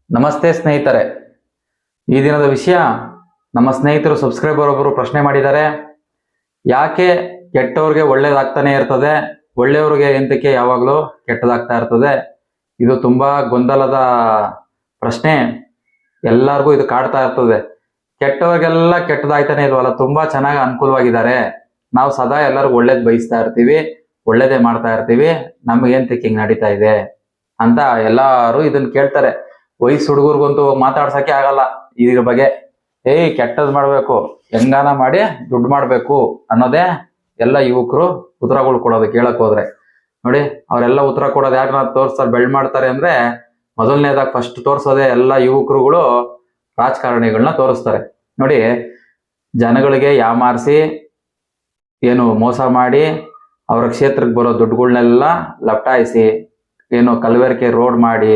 ನಮಸ್ತೆ ಸ್ನೇಹಿತರೆ. ಈ ದಿನದ ವಿಷಯ, ನಮ್ಮ ಸ್ನೇಹಿತರು ಸಬ್ಸ್ಕ್ರೈಬರ್ ಒಬ್ಬರು ಪ್ರಶ್ನೆ ಮಾಡಿದ್ದಾರೆ. ಯಾಕೆ ಕೆಟ್ಟವ್ರಿಗೆ ಒಳ್ಳೇದಾಗ್ತಾನೆ ಇರ್ತದೆ, ಒಳ್ಳೆಯವ್ರಿಗೆ ಎಂತಕ್ಕೆ ಯಾವಾಗಲೂ ಕೆಟ್ಟದಾಗ್ತಾ ಇರ್ತದೆ? ಇದು ತುಂಬಾ ಗೊಂದಲದ ಪ್ರಶ್ನೆ. ಎಲ್ಲರಿಗೂ ಇದು ಕಾಡ್ತಾ ಇರ್ತದೆ. ಕೆಟ್ಟವ್ರಿಗೆಲ್ಲ ಕೆಟ್ಟದಾಗ್ತಾನೆ ಇಲ್ವಲ್ಲ, ತುಂಬಾ ಚೆನ್ನಾಗಿ ಅನುಕೂಲವಾಗಿದ್ದಾರೆ. ನಾವು ಸದಾ ಎಲ್ಲರಿಗೂ ಒಳ್ಳೇದ್ ಬಯಸ್ತಾ ಇರ್ತೀವಿ, ಒಳ್ಳೇದೇ ಮಾಡ್ತಾ ಇರ್ತೀವಿ, ನಮ್ಗೆ ಎಂತಕ್ಕೆ ಹಿಂಗ್ ನಡೀತಾ ಇದೆ ಅಂತ ಎಲ್ಲಾರು ಇದನ್ನ ಕೇಳ್ತಾರೆ. ವಯಸ್ಸು ಹುಡುಗರ್ಗಂತೂ ಮಾತಾಡ್ಸಕ್ಕೆ ಆಗಲ್ಲ ಇದ್ರ ಬಗ್ಗೆ. ಕೆಟ್ಟದ್ ಮಾಡ್ಬೇಕು, ಹೆಂಗಾನ ಮಾಡಿ ದುಡ್ಡು ಮಾಡ್ಬೇಕು ಅನ್ನೋದೇ ಎಲ್ಲ ಯುವಕರು ಉತ್ತರಗಳು ಕೊಡೋದು. ಕೇಳಕ್ ಹೋದ್ರೆ ನೋಡಿ, ಅವರೆಲ್ಲ ಉತ್ತರ ಕೊಡೋದು ಯಾಕೆ ತೋರಿಸ್ತಾರೆ, ಬೆಳ್ ಮಾಡ್ತಾರೆ ಅಂದ್ರೆ, ಮೊದಲನೇದಾಗ ಫಸ್ಟ್ ತೋರ್ಸೋದೆ ಎಲ್ಲ ಯುವಕರುಗಳು ರಾಜಕಾರಣಿಗಳನ್ನ ತೋರಿಸ್ತಾರೆ. ನೋಡಿ, ಜನಗಳಿಗೆ ಯಾಮಾರಿಸಿ ಏನು ಮೋಸ ಮಾಡಿ ಅವರ ಕ್ಷೇತ್ರಕ್ಕೆ ಬರೋ ದುಡ್ಡುಗಳನ್ನೆಲ್ಲ ಲಪಟಾಯಿಸಿ, ಏನು ಕಲಬೆರಕೆ ರೋಡ್ ಮಾಡಿ,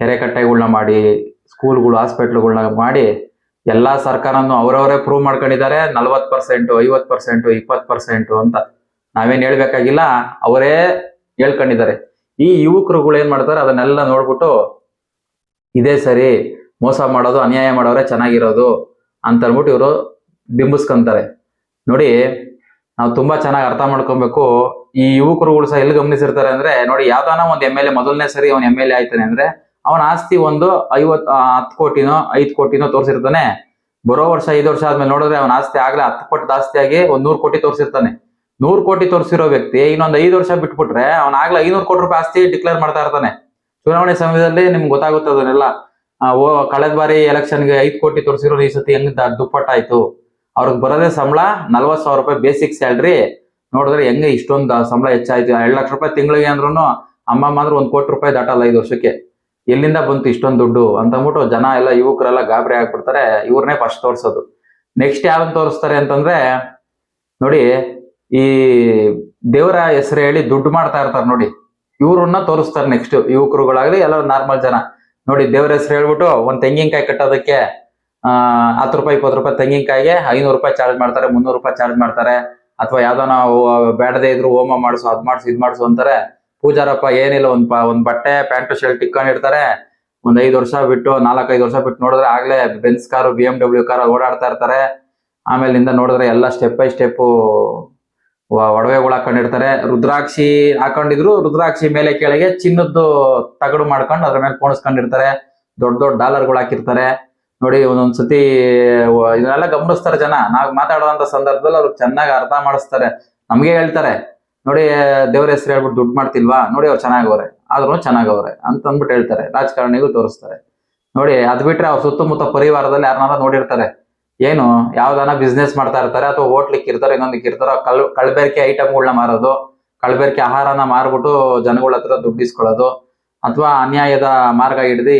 ಕೆರೆ ಕಟ್ಟೆಗಳನ್ನ ಮಾಡಿ, ಸ್ಕೂಲ್ಗಳು ಹಾಸ್ಪಿಟ್ಲ್ಗಳನ್ನ ಮಾಡಿ, ಎಲ್ಲಾ ಸರ್ಕಾರನು ಅವರವರೇ ಪ್ರೂವ್ ಮಾಡ್ಕೊಂಡಿದ್ದಾರೆ. 40%, 50%, 20% ಅಂತ ನಾವೇನ್ ಹೇಳ್ಬೇಕಾಗಿಲ್ಲ, ಅವರೇ ಹೇಳ್ಕೊಂಡಿದ್ದಾರೆ. ಈ ಯುವಕರುಗಳು ಏನ್ ಮಾಡ್ತಾರೆ, ಅದನ್ನೆಲ್ಲ ನೋಡ್ಬಿಟ್ಟು ಇದೇ ಸರಿ, ಮೋಸ ಮಾಡೋದು, ಅನ್ಯಾಯ ಮಾಡೋರೆ ಚೆನ್ನಾಗಿರೋದು ಅಂತ ಅನ್ಬಿಟ್ಟು ಇವರು ಬಿಂಬಿಸ್ಕೊಂತಾರೆ. ನೋಡಿ, ನಾವು ತುಂಬಾ ಚೆನ್ನಾಗಿ ಅರ್ಥ ಮಾಡ್ಕೊಬೇಕು. ಈ ಯುವಕರುಗಳು ಸಹ ಎಲ್ಲಿ ಗಮನಿಸಿರ್ತಾರೆ ಅಂದ್ರೆ, ನೋಡಿ, ಯಾವ್ದಾನ ಒಂದು MLA ಮೊದಲನೇ ಸರಿ ಅವನ್ MLA ಆಯ್ತಾನೆ ಅಂದ್ರೆ, ಅವನ ಆಸ್ತಿ ಒಂದು 10 ಕೋಟಿನೋ 5 ಕೋಟಿನೋ ತೋರಿಸಿರ್ತಾನೆ. ಬರೋ ವರ್ಷ 5 ವರ್ಷ ಆದ್ಮೇಲೆ ನೋಡಿದ್ರೆ ಅವನ ಆಸ್ತಿ ಆಗ್ಲೇ 10 ಪಟ್ಟು ಜಾಸ್ತಿ ಆಗಿ 100 ಕೋಟಿ ತೋರಿಸಿರ್ತಾನೆ. 100 ಕೋಟಿ ತೋರಿಸಿರೋ ವ್ಯಕ್ತಿ ಇನ್ನೊಂದು 5 ವರ್ಷ ಬಿಟ್ಬಿಟ್ರೆ ಅವನ ಆಗ್ಲೇ 500 ಕೋಟಿ ರೂಪಾಯಿ ಆಸ್ತಿ ಡಿಕ್ಲೇರ್ ಮಾಡ್ತಾ ಇರ್ತಾನೆ. ಚುನಾವಣೆ ಸಮಯದಲ್ಲಿ ನಿಮ್ಗೆ ಗೊತ್ತಾಗುತ್ತೆ ಅದನ್ನೆಲ್ಲ. ಕಳೆದ ಬಾರಿ ಎಲೆಕ್ಷನ್ಗೆ 5 ಕೋಟಿ ತೋರಿಸಿರೋ ಈ ಸತಿ ಹೆಂಗ್ ದುಪ್ಪಟ್ಟಾಯ್ತು. ಅವ್ರಿಗೆ ಬರೋದೇ ಸಂಬಳ 40,000 ರೂಪಾಯಿ ಬೇಸಿಕ್ ಸ್ಯಾಲ್ರಿ. ನೋಡಿದ್ರೆ ಹೆಂಗೆ ಇಷ್ಟೊಂದು ಸಂಬಳ ಹೆಚ್ಚಾಯ್ತು. 2 ಲಕ್ಷ ರೂಪಾಯಿ ತಿಂಗಳಿಗೆ ಅಂದ್ರೂ ಅಮ್ಮಮ್ಮ ಅಂದ್ರೆ 1 ಕೋಟಿ ರೂಪಾಯಿ ದಾಟಲ್ಲ 5 ವರ್ಷಕ್ಕೆ. ಎಲ್ಲಿಂದ ಬಂತು ಇಷ್ಟೊಂದು ದುಡ್ಡು ಅಂತ ಅಂದ್ಬಿಟ್ಟು ಜನ ಎಲ್ಲ, ಯುವಕರೆಲ್ಲ ಗಾಬರಿ ಆಗ್ಬಿಡ್ತಾರೆ. ಇವ್ರನ್ನೇ ಫಸ್ಟ್ ತೋರಿಸೋದು. ನೆಕ್ಸ್ಟ್ ಯಾರನ್ನ ತೋರಿಸ್ತಾರೆ ಅಂತಂದ್ರೆ, ನೋಡಿ, ಈ ದೇವರ ಹೆಸರು ಹೇಳಿ ದುಡ್ಡು ಮಾಡ್ತಾ ಇರ್ತಾರೆ ನೋಡಿ, ಇವ್ರನ್ನ ತೋರಿಸ್ತಾರೆ ನೆಕ್ಸ್ಟ್. ಯುವಕರುಗಳಾಗ್ಲಿ ಎಲ್ಲ ನಾರ್ಮಲ್ ಜನ ನೋಡಿ, ದೇವರ ಹೆಸರು ಹೇಳ್ಬಿಟ್ಟು ಒಂದ್ ತೆಂಗಿನಕಾಯಿ ಕಟ್ಟೋದಕ್ಕೆ 10 ರೂಪಾಯಿ 20 ರೂಪಾಯಿ ತೆಂಗಿನಕಾಯಿಗೆ 500 ರೂಪಾಯಿ ಚಾರ್ಜ್ ಮಾಡ್ತಾರೆ, 300 ರೂಪಾಯಿ ಚಾರ್ಜ್ ಮಾಡ್ತಾರೆ. ಅಥವಾ ಯಾವ್ದಾನ ಬೇಡದೇ ಇದ್ರು ಹೋಮ ಮಾಡಿಸು, ಅದ್ ಮಾಡಿಸು, ಇದ್ ಮಾಡಿಸು ಅಂತಾರೆ. ಪೂಜಾರಪ್ಪ ಏನಿಲ್ಲ, ಒಂದ್ ಬಟ್ಟೆ ಪ್ಯಾಂಟ್ ಶರ್ಟ್ ಇಟ್ಕೊಂಡಿರ್ತಾರೆ. ಒಂದ್ 5 ವರ್ಷ ಬಿಟ್ಟು, 4-5 ವರ್ಷ ಬಿಟ್ಟು ನೋಡಿದ್ರೆ ಆಗ್ಲೇ ಬೆನ್ಸ್ ಕಾರು, BMW ಕಾರು ಓಡಾಡ್ತಾ ಇರ್ತಾರೆ. ಆಮೇಲಿಂದ ನೋಡಿದ್ರೆ ಎಲ್ಲ ಸ್ಟೆಪ್ ಬೈ ಸ್ಟೆಪ್ ಒಡವೆಗಳು ಹಾಕೊಂಡಿರ್ತಾರೆ. ರುದ್ರಾಕ್ಷಿ ಹಾಕೊಂಡಿದ್ರು, ರುದ್ರಾಕ್ಷಿ ಮೇಲೆ ಕೆಳಗೆ ಚಿನ್ನದ್ದು ತಗಡು ಮಾಡ್ಕೊಂಡು ಅದ್ರ ಮೇಲೆ ಪೋಣಿಸ್ಕೊಂಡಿರ್ತಾರೆ. ದೊಡ್ಡ ದೊಡ್ಡ ಡಾಲರ್ಗಳು ಹಾಕಿರ್ತಾರೆ. ನೋಡಿ, ಒಂದೊಂದ್ಸತಿ ಇದನ್ನೆಲ್ಲ ಗಮನಿಸ್ತಾರೆ ಜನ. ನಾವ್ ಮಾತಾಡುವಂತ ಸಂದರ್ಭದಲ್ಲಿ ಅವ್ರಿಗೆ ಚೆನ್ನಾಗಿ ಅರ್ಥ ಮಾಡಿಸ್ತಾರೆ. ನಮ್ಗೆ ಹೇಳ್ತಾರೆ, ನೋಡಿ, ದೇವ್ರ ಹೆಸರು ಹೇಳ್ಬಿಟ್ಟು ದುಡ್ಡು ಮಾಡ್ತಿಲ್ವಾ, ನೋಡಿ ಅವ್ರು ಚೆನ್ನಾಗವ್ರೆ, ಆದ್ರೂ ಚೆನ್ನಾಗವ್ರೆ ಅಂತ ಅಂದ್ಬಿಟ್ಟು ಹೇಳ್ತಾರೆ. ರಾಜಕಾರಣಿಗಳು ತೋರಿಸ್ತಾರೆ. ನೋಡಿ, ಅದ್ ಬಿಟ್ರೆ ಅವ್ರ ಸುತ್ತಮುತ್ತ ಪರಿವಾರದಲ್ಲಿ ಯಾರನ್ನಾರ ನೋಡಿರ್ತಾರೆ, ಏನು ಯಾವ್ದಾನ ಬಿಸ್ನೆಸ್ ಮಾಡ್ತಾ ಇರ್ತಾರೆ, ಅಥವಾ ಹೋಟ್ಲಿಕ್ ಇರ್ತಾರೆ, ಇನ್ನೊಂದಕ್ಕೆ ಇರ್ತಾರೋ, ಕಳ್ಬೇರಿಕೆ ಐಟಮ್ಗಳನ್ನ ಮಾರೋದು, ಕಳ್ಬೇರಿಕೆ ಆಹಾರನ ಮಾರ್ಬಿಟ್ಟು ಜನಗಳ ಹತ್ರ ದುಡ್ಡು ಇಸ್ಕೊಳ್ಳೋದು, ಅಥವಾ ಅನ್ಯಾಯದ ಮಾರ್ಗ ಹಿಡ್ದು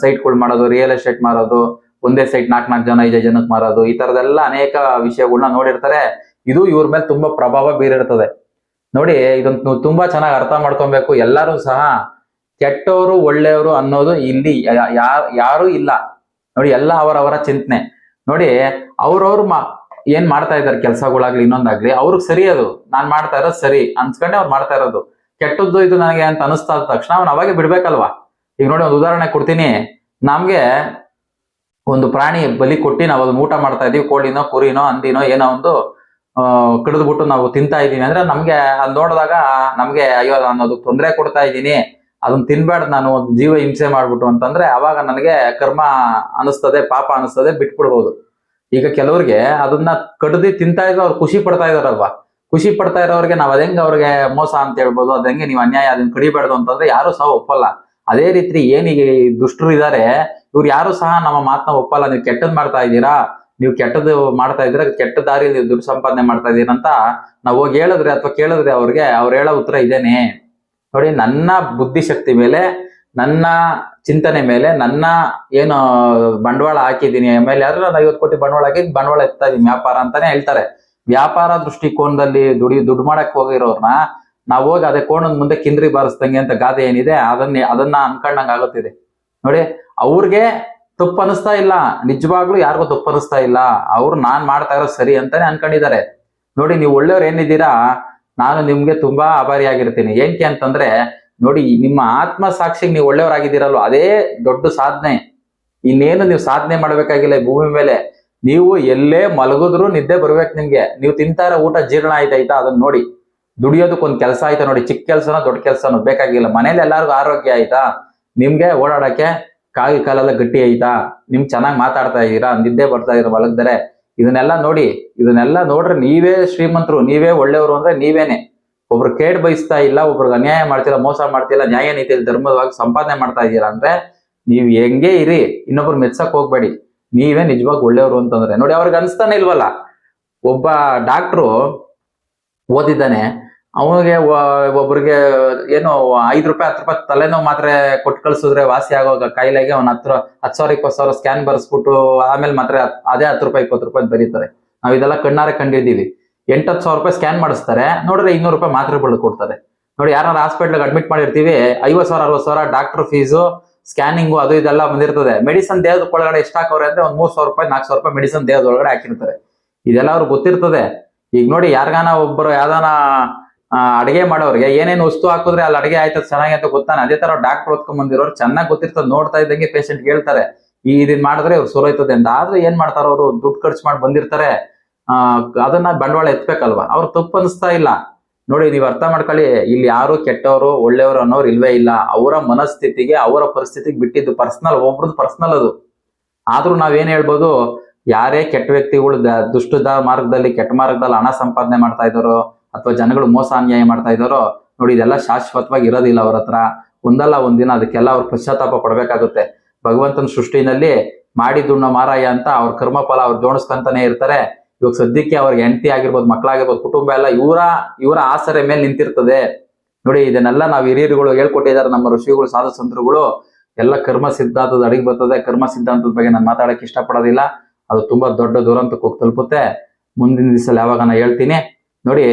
ಸೈಟ್ಗಳು ಮಾಡೋದು, ರಿಯಲ್ ಎಸ್ಟೇಟ್ ಮಾರೋದು, ಒಂದೇ ಸೈಟ್ 4 ಜನ 5 ಜನಕ್ಕೆ ಮಾರೋದು, ಈ ತರದೆಲ್ಲ ಅನೇಕ ವಿಷಯಗಳನ್ನ ನೋಡಿರ್ತಾರೆ. ಇದು ಇವ್ರ ಮೇಲೆ ತುಂಬಾ ಪ್ರಭಾವ ಬೀರಿರ್ತದೆ. ನೋಡಿ, ಇದನ್ನ ತುಂಬಾ ಚೆನ್ನಾಗಿ ಅರ್ಥ ಮಾಡ್ಕೊಬೇಕು. ಎಲ್ಲರೂ ಸಹ ಕೆಟ್ಟವರು ಒಳ್ಳೆಯವರು ಅನ್ನೋದು ಇಲ್ಲಿ ಯಾರು ಇಲ್ಲ. ನೋಡಿ, ಎಲ್ಲ ಅವರವರ ಚಿಂತನೆ. ನೋಡಿ, ಅವ್ರವ್ರು ಏನ್ ಮಾಡ್ತಾ ಇದಾರೆ ಕೆಲಸಗಳಾಗ್ಲಿ ಇನ್ನೊಂದಾಗ್ಲಿ, ಅವ್ರಿಗೆ ಸರಿ, ಅದು ನಾನ್ ಮಾಡ್ತಾ ಇರೋದು ಸರಿ ಅನ್ಸ್ಕೊಂಡೆ ಅವ್ರು ಮಾಡ್ತಾ ಇರೋದು. ಕೆಟ್ಟದ್ದು ಇದು ನನಗೆ ಅಂತ ಅನಿಸ್ತಾ ಇದ್ದ ತಕ್ಷಣ ಅವ್ನು ಅವಾಗೆ ಬಿಡ್ಬೇಕಲ್ವಾ. ಈಗ ನೋಡಿ, ಒಂದು ಉದಾಹರಣೆ ಕೊಡ್ತೀನಿ. ನಮ್ಗೆ ಒಂದು ಪ್ರಾಣಿ ಬಲಿ ಕೊಟ್ಟು ನಾವು ಅದನ್ನ ಊಟ ಮಾಡ್ತಾ ಇದೀವಿ, ಕೋಳಿನೋ ಕುರಿನೋ ಹಂದಿನೋ ಏನೋ ಒಂದು ಕಡಿದ್ಬಿಟ್ಟು ನಾವು ತಿಂತಾ ಇದೀವಿ ಅಂದ್ರೆ, ನಮ್ಗೆ ಅದ್ ನೋಡಿದಾಗ ನಮ್ಗೆ ಅಯ್ಯೋ ನಾನು ಅದಕ್ಕೆ ತೊಂದರೆ ಕೊಡ್ತಾ ಇದ್ದೀನಿ, ಅದನ್ನ ತಿನ್ಬೇಡ, ನಾನು ಒಂದು ಜೀವ ಹಿಂಸೆ ಮಾಡ್ಬಿಟ್ಟು ಅಂತಂದ್ರೆ, ಅವಾಗ ನನಗೆ ಕರ್ಮ ಅನಿಸ್ತದೆ, ಪಾಪ ಅನಿಸ್ತದೆ, ಬಿಟ್ಬಿಡ್ಬೋದು. ಈಗ ಕೆಲವ್ರಿಗೆ ಅದನ್ನ ಕಡ್ದು ತಿಂತಾ ಇದ್ರೆ ಅವ್ರು ಖುಷಿ ಪಡ್ತಾ ಇದಾರಲ್ವಾ. ಖುಷಿ ಪಡ್ತಾ ಇರೋರಿಗೆ ನಾವ್ ಅದಂಗೆ ಅವ್ರಿಗೆ ಮೋಸ ಅಂತ ಹೇಳ್ಬೋದು, ಅದಂಗೆ ನೀವು ಅನ್ಯಾಯ ಅದನ್ನ ಕಡಿಬೇಡ್ದು ಅಂತಂದ್ರೆ ಯಾರು ಸಹ ಒಪ್ಪಲ್ಲ. ಅದೇ ರೀತಿ ಏನೀಗ ದುಷ್ಟರು ಇದಾರೆ, ಇವ್ರು ಯಾರು ಸಹ ನಮ್ಮ ಮಾತನ್ನ ಒಪ್ಪಲ್ಲ. ನೀವು ಕೆಟ್ಟದ್ ಮಾಡ್ತಾ ಇದ್ದೀರಾ, ನೀವು ಕೆಟ್ಟದ್ದು ಮಾಡ್ತಾ ಇದ್ರೆ, ಕೆಟ್ಟ ದಾರಿಯಲ್ಲಿ ನೀವು ದುಡ್ಡು ಸಂಪಾದನೆ ಮಾಡ್ತಾ ಇದೀರಂತ ನಾವು ಹೋಗಿ ಹೇಳಿದ್ರೆ ಅಥವಾ ಕೇಳಿದ್ರೆ ಅವ್ರಿಗೆ ಅವ್ರು ಹೇಳೋ ಉತ್ತರ ಇದೇನೆ. ನೋಡಿ, ನನ್ನ ಬುದ್ಧಿಶಕ್ತಿ ಮೇಲೆ, ನನ್ನ ಚಿಂತನೆ ಮೇಲೆ, ನನ್ನ ಏನು ಬಂಡವಾಳ ಹಾಕಿದ್ದೀನಿ, MLA ಆದ್ರೆ ನಾನು 50 ಕೋಟಿ ಬಂಡವಾಳ ಹಾಕಿ ಬಂಡವಾಳ ಎತ್ತಾ ಇದೀನಿ, ವ್ಯಾಪಾರ ಅಂತಾನೆ ಹೇಳ್ತಾರೆ. ವ್ಯಾಪಾರ ದೃಷ್ಟಿಕೋನದಲ್ಲಿ ದುಡ್ಡು ಮಾಡಕ್ ಹೋಗಿರೋರ್ನ ನಾವು ಹೋಗಿ ಅದೇ ಕೋಣದ ಮುಂದೆ ಕಿಂದ್ರಿ ಬಾರಿಸ್ದಂಗೆ ಅಂತ ಗಾದೆ ಏನಿದೆ, ಅದನ್ನ ಅನ್ಕೊಂಡಂಗ ಆಗುತ್ತಿದೆ. ನೋಡಿ, ಅವ್ರಿಗೆ ತಪ್ಪು ಅನಿಸ್ತಾ ಇಲ್ಲ, ನಿಜವಾಗ್ಲೂ ಯಾರಿಗೂ ತಪ್ಪು ಅನಿಸ್ತಾ ಇಲ್ಲ. ಅವ್ರು ನಾನ್ ಮಾಡ್ತಾ ಇರೋ ಸರಿ ಅಂತಾನೆ ಅನ್ಕೊಂಡಿದ್ದಾರೆ. ನೋಡಿ, ನೀವು ಒಳ್ಳೆಯವ್ರು ಏನಿದ್ದೀರಾ, ನಾನು ನಿಮ್ಗೆ ತುಂಬಾ ಆಭಾರಿಯಾಗಿರ್ತೀನಿ. ಏನಕ್ಕೆ ಅಂತಂದ್ರೆ, ನೋಡಿ ನಿಮ್ಮ ಆತ್ಮ ಸಾಕ್ಷಿಗೆ ನೀವು ಒಳ್ಳೆಯವರಾಗಿದ್ದೀರಲ್ವ, ಅದೇ ದೊಡ್ಡ ಸಾಧನೆ. ಇನ್ನೇನು ನೀವು ಸಾಧನೆ ಮಾಡ್ಬೇಕಾಗಿಲ್ಲ ಈ ಭೂಮಿ ಮೇಲೆ. ನೀವು ಎಲ್ಲೇ ಮಲಗಿದ್ರು ನಿದ್ದೆ ಬರ್ಬೇಕು ನಿಮ್ಗೆ. ನೀವು ತಿಂತಾರ ಊಟ ಜೀರ್ಣ ಆಯ್ತಾಯ್ತಾ ಅದನ್ನ ನೋಡಿ. ದುಡಿಯೋದಕ್ಕೊಂದ್ ಕೆಲಸ ಆಯ್ತಾ ನೋಡಿ, ಚಿಕ್ಕ ಕೆಲಸನೋ ದೊಡ್ಡ ಕೆಲಸನೋ ಬೇಕಾಗಿಲ್ಲ. ಮನೇಲಿ ಎಲ್ಲಾರ್ಗು ಆರೋಗ್ಯ ಆಯ್ತಾ, ನಿಮ್ಗೆ ಓಡಾಡಕ್ಕೆ ಕಾಗಿ ಕಾಲೆಲ್ಲ ಗಟ್ಟಿ ಆಯ್ತಾ, ನಿಮ್ ಚೆನ್ನಾಗಿ ಮಾತಾಡ್ತಾ ಇದ್ದೀರಾ, ನಿದ್ದೆ ಬರ್ತಾ ಇದೀರ ಮಲಗ್ದರೆ, ಇದನ್ನೆಲ್ಲ ನೋಡಿ. ಇದನ್ನೆಲ್ಲ ನೋಡ್ರೆ ನೀವೇ ಶ್ರೀಮಂತರು, ನೀವೇ ಒಳ್ಳೆಯವರು ಅಂದ್ರೆ ನೀವೇನೆ. ಒಬ್ರು ಕೇಡ್ ಬಯಸ್ತಾ ಇಲ್ಲ, ಒಬ್ರಿಗೆ ಅನ್ಯಾಯ ಮಾಡ್ತಿಲ್ಲ, ಮೋಸ ಮಾಡ್ತಿಲ್ಲ, ನ್ಯಾಯ ನೀತಿಯಲ್ಲಿ ಧರ್ಮವಾಗಿ ಸಂಪಾದನೆ ಮಾಡ್ತಾ ಇದ್ದೀರಾ ಅಂದ್ರೆ ನೀವ್ ಹೆಂಗೆ ಇರಿ, ಇನ್ನೊಬ್ರು ಮೆಚ್ಚಕ್ ಹೋಗ್ಬೇಡಿ. ನೀವೇ ನಿಜವಾಗಿ ಒಳ್ಳೆಯವರು ಅಂತಂದ್ರೆ ನೋಡಿ. ಅವ್ರಿಗೆ ಅನ್ಸ್ತಾನೆ ಇಲ್ವಲ್ಲ. ಒಬ್ಬ ಡಾಕ್ಟ್ರು ಓದಿದ್ದಾನೆ, ಅವನಿಗೆ ಒಬ್ರಿಗೆ ಏನೋ 5 ರೂಪಾಯಿ 10 ರೂಪಾಯಿ ತಲೆನೋವು ಮಾತ್ರೆ ಕೊಟ್ಟು ಕಳ್ಸಿದ್ರೆ ವಾಸಿ ಆಗೋ ಕಾಯಿಲೆಗೆ ಅವ್ನ 10,000 20,000 ಸ್ಕ್ಯಾನ್ ಬರ್ಸ್ಬಿಟ್ಟು ಆಮೇಲೆ ಮಾತ್ರ ಅದೇ 10 ರೂಪಾಯಿ 20 ರೂಪಾಯಿ ಬರೀತಾರೆ. ನಾವ್ ಇದೆಲ್ಲ ಕಣ್ಣಾರೆ ಕಂಡಿದ್ದೀವಿ. 8-10 ಸಾವಿರ ರೂಪಾಯಿ ಸ್ಕ್ಯಾನ್ ಮಾಡಿಸ್ತಾರೆ, ನೋಡಿದ್ರೆ 200 ರೂಪಾಯಿ ಮಾತ್ರೆ ಬಳ್ದು ಕೊಡ್ತಾರೆ. ನೋಡಿ, ಯಾರು ಹಾಸ್ಪಿಟ್ಲಿಗೆ ಅಡ್ಮಿಟ್ ಮಾಡಿರ್ತೀವಿ, 50,000 60,000 ಡಾಕ್ಟರ್ ಫೀಸು, ಸ್ಕ್ಯಾನಿಂಗು, ಅದು ಇದೆಲ್ಲ ಬಂದಿರ್ತದೆ. ಮೆಡಿಸನ್ ದೇಹದ ಒಳಗಡೆ ಎಷ್ಟು ಹಾಕವ್ರೆ ಅಂದ್ರೆ ಒಂದ್ 3,000 ರೂಪಾಯಿ 4,000 ರೂಪಾಯಿ ಮೆಡಿಸನ್ ದೇಹದ ಒಳಗಡೆ ಹಾಕಿರ್ತಾರೆ. ಇದೆಲ್ಲ ಅವ್ರಿಗೆ ಗೊತ್ತಿರ್ತದೆ. ಈಗ ನೋಡಿ, ಯಾರಿಗಾನ ಒಬ್ಬರು ಯಾವ್ದಾನ ಅಡಿಗೆ ಮಾಡೋರಿಗೆ ಏನೇನು ವಸ್ತು ಹಾಕಿದ್ರೆ ಅಲ್ಲಿ ಅಡಿಗೆ ಆಯ್ತದ ಚೆನ್ನಾಗಿ ಅಂತ ಗೊತ್ತಾನೆ. ಅದೇ ತರ ಡಾಕ್ಟರ್ ಓದ್ಕೊಂಡ್ ಬಂದಿರೋರು ಚೆನ್ನಾಗಿ ಗೊತ್ತಿರ್ತದೆ. ನೋಡ್ತಾ ಇದ್ದಂಗೆ ಪೇಷಂಟ್ ಹೇಳ್ತಾರೆ ಇದನ್ ಮಾಡಿದ್ರೆ ಇವ್ರು ಸುರೋಯ್ತದೆ ಅಂತ. ಆದ್ರೆ ಏನ್ ಮಾಡ್ತಾರ ಅವರು, ದುಡ್ಡು ಖರ್ಚು ಮಾಡಿ ಬಂದಿರ್ತಾರೆ, ಅದನ್ನ ಬಂಡವಾಳ ಎತ್ಬೇಕಲ್ವಾ. ಅವ್ರು ತಪ್ಪು ಅನಿಸ್ತಾ ಇಲ್ಲ. ನೋಡಿ, ನೀವು ಅರ್ಥ ಮಾಡ್ಕೊಳ್ಳಿ, ಇಲ್ಲಿ ಯಾರು ಕೆಟ್ಟವರು ಒಳ್ಳೆಯವರು ಅನ್ನೋರು ಇಲ್ವೇ ಇಲ್ಲ. ಅವರ ಮನಸ್ಥಿತಿಗೆ ಅವರ ಪರಿಸ್ಥಿತಿಗೆ ಬಿಟ್ಟಿದ್ದು ಪರ್ಸನಲ್, ಒಬ್ರದ್ದು ಪರ್ಸನಲ್ ಅದು. ಆದ್ರೂ ನಾವೇನ್ ಹೇಳ್ಬೋದು, ಯಾರೇ ಕೆಟ್ಟ ವ್ಯಕ್ತಿಗಳು ದುಷ್ಟದ ಮಾರ್ಗದಲ್ಲಿ ಕೆಟ್ಟ ಮಾರ್ಗದಲ್ಲಿ ಹಣ ಸಂಪಾದನೆ ಮಾಡ್ತಾ ಇದ್ದಾರೋ ಅಥವಾ ಜನಗಳು ಮೋಸ ಅನ್ಯಾಯ ಮಾಡ್ತಾ ಇದ್ದಾರೋ ನೋಡಿ, ಇದೆಲ್ಲ ಶಾಶ್ವತವಾಗಿ ಇರೋದಿಲ್ಲ ಅವ್ರ ಹತ್ರ. ಒಂದಲ್ಲ ಒಂದಿನ ಅದಕ್ಕೆಲ್ಲ ಅವ್ರು ಪಶ್ಚಾತ್ತಾಪ ಪಡ್ಬೇಕಾಗುತ್ತೆ. ಭಗವಂತನ ಸೃಷ್ಟಿನಲ್ಲಿ ಮಾಡಿದುಣ್ಣ ಮಾರಾಯ ಅಂತ ಅವ್ರ ಕರ್ಮಫಲ ಅವ್ರು ಜೋಡಿಸ್ಕೊಂತಾನೆ ಇರ್ತಾರೆ. ಇವಾಗ ಸದ್ಯಕ್ಕೆ ಅವ್ರಿಗೆ ಹೆಂಡತಿ ಆಗಿರ್ಬೋದು, ಮಕ್ಕಳಾಗಿರ್ಬೋದು, ಕುಟುಂಬ ಎಲ್ಲ ಇವರ ಆಸರೆ ಮೇಲೆ ನಿಂತಿರ್ತದೆ. ನೋಡಿ, ಇದನ್ನೆಲ್ಲ ನಾವು ಹಿರಿಯರುಗಳು ಹೇಳ್ಕೊಟ್ಟಿದ್ದಾರೆ, ನಮ್ಮ ಋಷಿಗಳು ಸಾಧು ಸಂತರುಗಳು. ಎಲ್ಲ ಕರ್ಮ ಸಿದ್ಧಾಂತದ ಅಡಿಗೆ ಬರ್ತದೆ. ಕರ್ಮ ಸಿದ್ಧಾಂತದ ಬಗ್ಗೆ ನಾನು ಮಾತಾಡಕ್ಕೆ ಇಷ್ಟಪಡೋದಿಲ್ಲ, ಅದು ತುಂಬಾ ದೊಡ್ಡ ದುರಂತಕ್ಕೆ ಹೋಗಿ ತಲುಪುತ್ತೆ. ಮುಂದಿನ ದಿವಸ ಯಾವಾಗ ನಾನು ಹೇಳ್ತೀನಿ. ನೋಡಿ,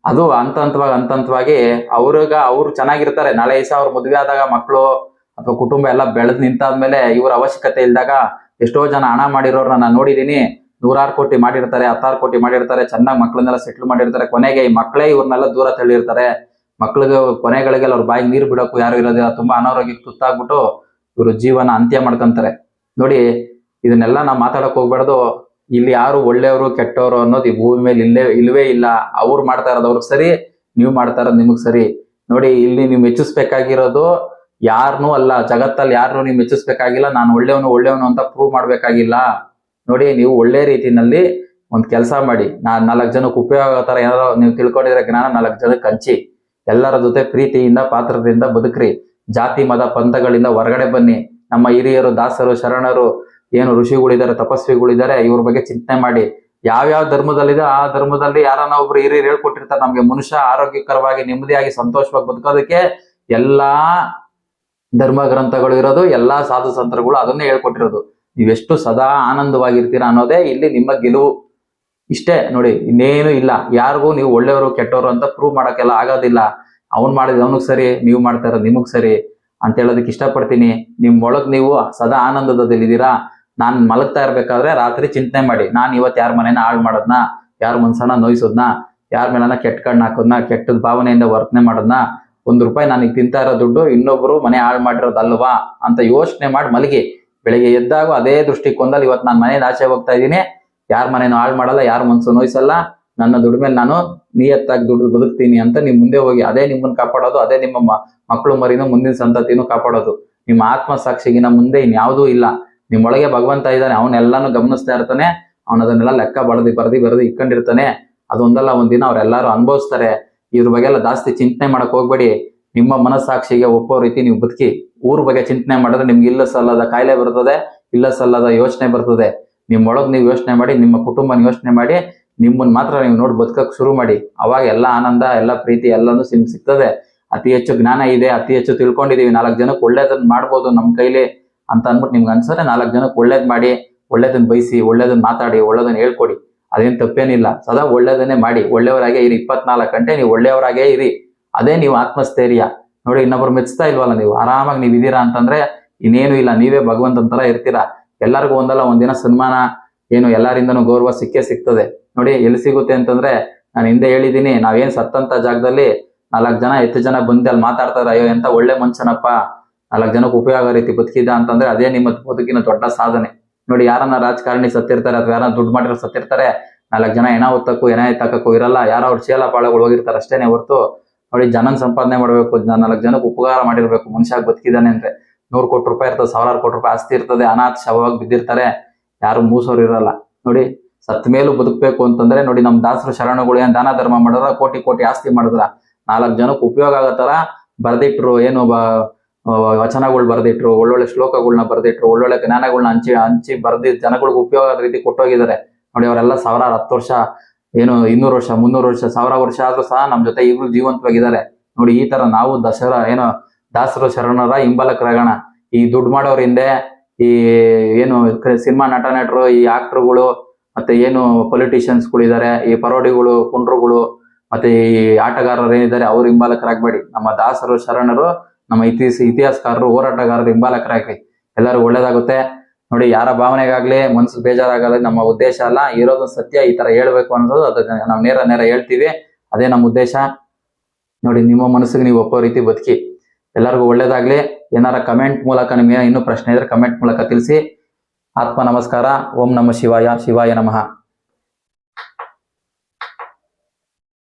ಅದು ಹಂತವಾಗಿ ಅವ್ರು ಚೆನ್ನಾಗಿರ್ತಾರೆ. ನಾಳೆ ದಿವಸ ಅವ್ರ ಮದುವೆ ಆದಾಗ ಮಕ್ಕಳು ಅಥವಾ ಕುಟುಂಬ ಎಲ್ಲ ಬೆಳೆದ್ ನಿಂತಾದ್ಮೇಲೆ ಇವ್ರ ಅವಶ್ಯಕತೆ ಇಲ್ದಾಗ ಎಷ್ಟೋ ಜನ ಹಣ ಮಾಡಿರೋರ್ನ ನಾನು ನೋಡಿದೀನಿ. 100 ಕೋಟಿ ಮಾಡಿರ್ತಾರೆ, 10 ಕೋಟಿ ಮಾಡಿರ್ತಾರೆ, ಚೆನ್ನಾಗಿ ಮಕ್ಕಳನ್ನೆಲ್ಲ ಸೆಟ್ಲ್ ಮಾಡಿರ್ತಾರೆ. ಕೊನೆಗೆ ಈ ಮಕ್ಕಳೇ ಇವ್ರನ್ನೆಲ್ಲ ದೂರ ತಳ್ಳಿರ್ತಾರೆ. ಮಕ್ಳಿಗೆ ಕೊನೆಗಳಿಗೆಲ್ಲ ಅವ್ರ ಬಾಯಿಗೆ ನೀರು ಬಿಡೋಕು ಯಾರು ಇರೋದಿಲ್ಲ. ತುಂಬಾ ಅನಾರೋಗ್ಯಕ್ಕೆ ತುತ್ತಾಗ್ಬಿಟ್ಟು ಇವರು ಜೀವನ ಅಂತ್ಯ ಮಾಡ್ಕೊಂತಾರೆ. ನೋಡಿ, ಇದನ್ನೆಲ್ಲ ನಾವು ಮಾತಾಡಕ್ ಹೋಗ್ಬಾರ್ದು. ಇಲ್ಲಿ ಯಾರು ಒಳ್ಳೆಯವರು ಕೆಟ್ಟವರು ಅನ್ನೋದು ಈ ಭೂಮಿ ಮೇಲೆ ಇಲ್ವೇ ಇಲ್ಲ. ಅವ್ರು ಮಾಡ್ತಾ ಇರೋದು ಅವ್ರಿಗೆ ಸರಿ, ನೀವು ಮಾಡ್ತಾ ಇರೋದು ನಿಮಗ್ ಸರಿ. ನೋಡಿ, ಇಲ್ಲಿ ನೀವು ಮೆಚ್ಚಿಸ್ಬೇಕಾಗಿರೋದು ಯಾರನ್ನೂ ಅಲ್ಲ. ಜಗತ್ತಲ್ಲಿ ಯಾರನ್ನೂ ನೀವು ಮೆಚ್ಚಿಸ್ಬೇಕಾಗಿಲ್ಲ. ನಾನು ಒಳ್ಳೆಯವನು ಅಂತ ಪ್ರೂವ್ ಮಾಡ್ಬೇಕಾಗಿಲ್ಲ. ನೋಡಿ, ನೀವು ಒಳ್ಳೆ ರೀತಿನಲ್ಲಿ ಒಂದ್ ಕೆಲಸ ಮಾಡಿ, 4 ಜನಕ್ಕೆ ಉಪಯೋಗ ಆಗೋ ತರ ಏನಾದ್ರು ನೀವು ತಿಳ್ಕೊಂಡಿದ್ರೆ ಜ್ಞಾನ 4 ಜನಕ್ಕೆ ಹಂಚಿ. ಎಲ್ಲರ ಜೊತೆ ಪ್ರೀತಿಯಿಂದ ಪಾತ್ರದಿಂದ ಬದುಕ್ರಿ. ಜಾತಿ ಮತ ಪಂಥಗಳಿಂದ ಹೊರಗಡೆ ಬನ್ನಿ. ನಮ್ಮ ಹಿರಿಯರು, ದಾಸರು, ಶರಣರು, ಏನು ಋಷಿಗಳಿದ್ದಾರೆ, ತಪಸ್ವಿಗಳಿದ್ದಾರೆ, ಇವ್ರ ಬಗ್ಗೆ ಚಿಂತನೆ ಮಾಡಿ. ಯಾವ್ಯಾವ ಧರ್ಮದಲ್ಲಿದೆ ಆ ಧರ್ಮದಲ್ಲಿ ಯಾರನ್ನ ಒಬ್ರು ಹಿರಿಯರು ಹೇಳ್ಕೊಟ್ಟಿರ್ತಾರೆ ನಮ್ಗೆ ಮನುಷ್ಯ ಆರೋಗ್ಯಕರವಾಗಿ ನೆಮ್ಮದಿಯಾಗಿ ಸಂತೋಷವಾಗಿ ಬದುಕೋದಕ್ಕೆ. ಎಲ್ಲಾ ಧರ್ಮ ಗ್ರಂಥಗಳು ಇರೋದು, ಎಲ್ಲಾ ಸಾಧು ಸಂತರುಗಳು ಅದನ್ನೇ ಹೇಳ್ಕೊಟ್ಟಿರೋದು. ನೀವೆಷ್ಟು ಸದಾ ಆನಂದವಾಗಿರ್ತೀರಾ ಅನ್ನೋದೇ ಇಲ್ಲಿ ನಿಮ್ಮ ಗೆಲುವು. ಇಷ್ಟೇ ನೋಡಿ, ಇನ್ನೇನು ಇಲ್ಲ. ಯಾರಿಗೂ ನೀವು ಒಳ್ಳೆಯವರು ಕೆಟ್ಟವರು ಅಂತ ಪ್ರೂವ್ ಮಾಡಕ್ಕೆಲ್ಲ ಆಗೋದಿಲ್ಲ. ಅವ್ನ್ ಮಾಡಿದ ಅವನಿಗೆ ಸರಿ, ನೀವು ಮಾಡ್ತಾ ಇರೋದು ನಿಮಗ್ ಸರಿ ಅಂತ ಹೇಳೋದಕ್ಕೆ ಇಷ್ಟಪಡ್ತೀನಿ. ನಿಮ್ ಒಳಗ್ ನೀವು ಸದಾ ಆನಂದದಲ್ಲಿದ್ದೀರಾ. ನಾನ್ ಮಲಗ್ತಾ ಇರ್ಬೇಕಾದ್ರೆ ರಾತ್ರಿ ಚಿಂತನೆ ಮಾಡಿ, ನಾನ್ ಇವತ್ತು ಯಾರ ಮನೇನ ಹಾಳು ಮಾಡೋದ್ನ, ಯಾರ ಮನ್ಸನ್ನ ನೋಯಿಸೋದ್ನ, ಯಾರ ಮೇಲನ ಕೆಟ್ಟ ಕಣ್ಣು ಹಾಕೋದ್ನ, ಕೆಟ್ಟದ ಭಾವನೆಯಿಂದ ವರ್ತನೆ ಮಾಡೋದ್ನ, ₹1 ನನಗೆ ತಿಂತಾ ಇರೋ ದುಡ್ಡು ಇನ್ನೊಬ್ರು ಮನೆ ಹಾಳು ಮಾಡಿರೋದಲ್ವಾ ಅಂತ ಯೋಚನೆ ಮಾಡಿ ಮಲಗಿ. ಬೆಳಿಗ್ಗೆ ಎದ್ದಾಗ ಅದೇ ದೃಷ್ಟಿಕೋನದಲ್ಲಿ ಇವತ್ತು ನಾನು ಮನೇಲಿ ಆಚೆ ಹೋಗ್ತಾ ಇದ್ದೀನಿ, ಯಾರ ಮನೇನು ಹಾಳು ಮಾಡಲ್ಲ, ಯಾರ ಮನ್ಸು ನೋಯಿಸಲ್ಲ, ನನ್ನ ದುಡ್ಡು ಮೇಲೆ ನಾನು ನಿಯತ್ತಾಗಿ ದುಡ್ಡು ಬದುಕ್ತೀನಿ ಅಂತ ನಿಮ್ ಮುಂದೆ ಹೋಗಿ. ಅದೇ ನಿಮ್ಮನ್ನ ಕಾಪಾಡೋದು, ಅದೇ ನಿಮ್ಮ ಮಕ್ಕಳು ಮರಿನೂ ಮುಂದಿನ ಸಂತತಿನೂ ಕಾಪಾಡೋದು. ನಿಮ್ಮ ಆತ್ಮ ಸಾಕ್ಷಿಗಿನ ಮುಂದೆ ಇನ್ಯಾವುದೂ ಇಲ್ಲ. ನಿಮ್ಮೊಳಗೆ ಭಗವಂತ ಇದ್ದಾನೆ, ಅವನ್ನೆಲ್ಲಾನು ಗಮನಿಸ್ತಾ ಇರ್ತಾನೆ. ಅವನದನ್ನೆಲ್ಲ ಲೆಕ್ಕ ಬರೆದಿ ಇಟ್ಕೊಂಡಿರ್ತಾನೆ. ಅದೊಂದಲ್ಲ ಒಂದಿನ ಅವ್ರೆಲ್ಲಾರು ಅನುಭವಿಸ್ತಾರೆ. ಇದ್ರ ಬಗ್ಗೆ ಎಲ್ಲ ಜಾಸ್ತಿ ಚಿಂತನೆ ಮಾಡಕ್ ಹೋಗ್ಬೇಡಿ. ನಿಮ್ಮ ಮನಸ್ಸಾಕ್ಷಿಗೆ ಒಪ್ಪೋ ರೀತಿ ನೀವು ಬದುಕಿ. ಊರ ಬಗ್ಗೆ ಚಿಂತನೆ ಮಾಡಿದ್ರೆ ನಿಮ್ಗೆ ಇಲ್ಲ ಸಲ್ಲದ ಕಾಯಿಲೆ ಬರ್ತದೆ, ಇಲ್ಲ ಸಲ್ಲದ ಯೋಚನೆ ಬರ್ತದೆ. ನಿಮ್ಮೊಳಗ್ ನೀವು ಯೋಚನೆ ಮಾಡಿ, ನಿಮ್ಮ ಕುಟುಂಬನ ಯೋಚನೆ ಮಾಡಿ, ನಿಮ್ಮನ್ನ ಮಾತ್ರ ನೀವು ನೋಡಿ ಬದುಕಕ್ ಶುರು ಮಾಡಿ. ಅವಾಗ ಎಲ್ಲ ಆನಂದ, ಎಲ್ಲ ಪ್ರೀತಿ ಎಲ್ಲಾನು ಸಿಗ್ತದೆ. ಅತಿ ಹೆಚ್ಚು ಜ್ಞಾನ ಇದೆ, ಅತಿ ಹೆಚ್ಚು ತಿಳ್ಕೊಂಡಿದೀವಿ, 4 ಜನಕ್ಕೆ ಒಳ್ಳೇದನ್ನ ಮಾಡ್ಬೋದು ನಮ್ ಕೈಲಿ ಅಂತ ಅನ್ಬಿಟ್ಟು ನಿಮ್ಗೆ ಅನ್ಸರೆ 4 ಜನಕ್ಕೆ ಒಳ್ಳೇದ್ ಮಾಡಿ, ಒಳ್ಳೇದನ್ನ ಬಯಸಿ, ಒಳ್ಳೇದನ್ನ ಮಾತಾಡಿ, ಒಳ್ಳೇದನ್ನ ಹೇಳ್ಕೊಡಿ. ಅದೇನ್ ತಪ್ಪೇನಿಲ್ಲ. ಸದಾ ಒಳ್ಳೇದನ್ನೇ ಮಾಡಿ, ಒಳ್ಳೆಯವರಾಗೇ ಇರಿ. 24 ಗಂಟೆ ನೀವು ಒಳ್ಳೆಯವರಾಗೇ ಇರಿ. ಅದೇ ನೀವು ಆತ್ಮಸ್ಥೈರ್ಯ. ನೋಡಿ, ಇನ್ನೊಬ್ರು ಮೆಚ್ತಾ ಇಲ್ವಲ್ಲ, ನೀವು ಆರಾಮಾಗಿ ನೀವು ಇದೀರಾ ಅಂತಂದ್ರೆ ಇನ್ನೇನು ಇಲ್ಲ, ನೀವೇ ಭಗವಂತನ ತರ ಇರ್ತೀರಾ. ಎಲ್ಲರಿಗೂ ಒಂದಲ್ಲ ಒಂದಿನ ಸನ್ಮಾನ, ಏನು ಎಲ್ಲರಿಂದನೂ ಗೌರವ ಸಿಕ್ಕೇ ಸಿಗ್ತದೆ. ನೋಡಿ, ಎಲ್ಲಿ ಸಿಗುತ್ತೆ ಅಂತಂದ್ರೆ, ನಾನು ಹಿಂದೆ ಹೇಳಿದ್ದೀನಿ, ನಾವೇನ್ ಸತ್ತಂತ ಜಾಗದಲ್ಲಿ 4 ಜನ ಹೆಚ್ಚು ಜನ ಬಂದು ಅಲ್ಲಿ ಮಾತಾಡ್ತಾರೆ, ಅಯ್ಯೋ ಎಂತ ಒಳ್ಳೆ ಮನುಷ್ಯನಪ್ಪ, 4 ಜನಕ್ಕೆ ಉಪಯೋಗ ರೀತಿ ಬದುಕಿದ ಅಂತಂದ್ರೆ ಅದೇ ನಿಮ್ಮ ಬದುಕಿನ ದೊಡ್ಡ ಸಾಧನೆ. ನೋಡಿ, ಯಾರನ್ನ ರಾಜಕಾರಣಿ ಸತ್ತಿರ್ತಾರೆ ಅಥವಾ ಯಾರನ್ನ ದುಡ್ಡು ಮಾಡಿರೋ ಸತ್ತಿರ್ತಾರೆ, 4 ಜನ ಹೆಣ ಹೊತ್ತಕ್ಕೂ ಹೆಣ ಎತ್ತಕ್ಕೂ ಇರಲ್ಲ, ಯಾರೋ ಅವ್ರ ಚೇಲ ಪಾಳಗಳು ಹೋಗಿರ್ತಾರೆ ಅಷ್ಟೇನೆ ಹೊರ್ತು. ನೋಡಿ, ಜನನ್ ಸಂಪಾದನೆ ಮಾಡ್ಬೇಕು, 4 ಜನಕ್ಕೆ ಉಪಕಾರ ಮಾಡಿರ್ಬೇಕು ಮನುಷ್ಯ ಬದುಕಿದಾನೆ ಅಂದ್ರೆ. 100 ಕೋಟಿ ರೂಪಾಯಿ ಇರ್ತದೆ, 1000 ಕೋಟಿ ರೂಪಾಯಿ ಆಸ್ತಿ ಇರ್ತದೆ, ಅನಾಥ ಶವವಾಗಿ ಬಿದ್ದಿರ್ತಾರೆ, ಯಾರು ಮೂಸೋರು ಇರಲ್ಲ. ನೋಡಿ, ಸತ್ ಮೇಲೂ ಬದುಕಬೇಕು ಅಂತಂದ್ರೆ ನೋಡಿ, ನಮ್ ದಾಸರು ಶರಣಗಳು ಏನ್ ದಾನ ಧರ್ಮ ಮಾಡಿದ್ರ, ಕೋಟಿ ಕೋಟಿ ಆಸ್ತಿ ಮಾಡಿದ್ರ, 4 ಜನಕ್ಕೆ ಉಪಯೋಗ ಆಗೋ ತರ ಬರ್ದಿಟ್ರು. ಏನು ವಚನಗಳು ಬರ್ದಿಟ್ರು, ಒಳ್ಳೊಳ್ಳೆ ಶ್ಲೋಕಗಳನ್ನ ಬರ್ದಿಟ್ರು, ಒಳ್ಳೊಳ್ಳೆ ಜ್ಞಾನಗಳನ್ನ ಹಂಚಿ ಬರ್ದಿ ಜನಗಳಿಗೆ ಉಪಯೋಗ ಆದ ರೀತಿ ಕೊಟ್ಟೋಗಿದ್ದಾರೆ. ನೋಡಿ, ಅವರೆಲ್ಲ 1000, 10 ವರ್ಷ, ಏನು 200 ವರ್ಷ, 300 ವರ್ಷ, 1000 ವರ್ಷ ಆದ್ರೂ ಸಹ ನಮ್ ಜೊತೆ ಈಗಲೂ ಜೀವಂತವಾಗಿದ್ದಾರೆ. ನೋಡಿ, ಈ ತರ ನಾವು ದಾಸರು ಶರಣರ ಹಿಂಬಾಲಕರಾಗೋಣ. ಈ ದುಡ್ಡು ಮಾಡೋರ್ ಹಿಂದೆ ಈ ಏನು ಸಿನಿಮಾ ನಟರು, ಈ ಆಕ್ಟರ್ಗಳು, ಮತ್ತೆ ಏನು ಪೊಲಿಟಿಷಿಯನ್ಸ್ಗಳು ಇದಾರೆ, ಈ ಪರೋಡಿಗಳು, ಪುಂಡ್ರುಗಳು, ಮತ್ತೆ ಈ ಆಟಗಾರರು ಏನಿದ್ದಾರೆ ಅವ್ರ ಹಿಂಬಾಲಕರಾಗಬೇಡಿ. ನಮ್ಮ ದಾಸರು ಶರಣರು, ನಮ್ಮ ಇತಿಹಾಸಕಾರರು, ಹೋರಾಟಗಾರರು ಹಿಂಬಾಲಕರಾಗ್ರಿ. ಎಲ್ಲರೂ ಒಳ್ಳೇದಾಗುತ್ತೆ. ನೋಡಿ, ಯಾರ ಭಾವನೆಗಾಗ್ಲಿ ಮನ್ಸು ಬೇಜಾರಾಗಲ್ಲ ನಮ್ಮ ಉದ್ದೇಶ ಅಲ್ಲ. ಇರೋದು ಸತ್ಯ, ಈ ತರ ಹೇಳ್ಬೇಕು ಅನ್ನೋದು ಅದು ನಾವು ನೇರ ಹೇಳ್ತೀವಿ. ಅದೇ ನಮ್ಮ ಉದ್ದೇಶ. ನೋಡಿ, ನಿಮ್ಮ ಮನಸ್ಸಿಗೆ ನೀವು ಒಪ್ಪೋ ರೀತಿ ಬದುಕಿ. ಎಲ್ಲರಿಗೂ ಒಳ್ಳೇದಾಗ್ಲಿ. ಏನಾರ ಕಮೆಂಟ್ ಮೂಲಕ ನಿಮ್ಗೆ ಇನ್ನೂ ಪ್ರಶ್ನೆ ಇದ್ರೆ ಕಮೆಂಟ್ ಮೂಲಕ ತಿಳಿಸಿ. ಆತ್ಮ ನಮಸ್ಕಾರ. ಓಂ ನಮಃ ಶಿವಾಯ. ಶಿವಾಯ ನಮಃ.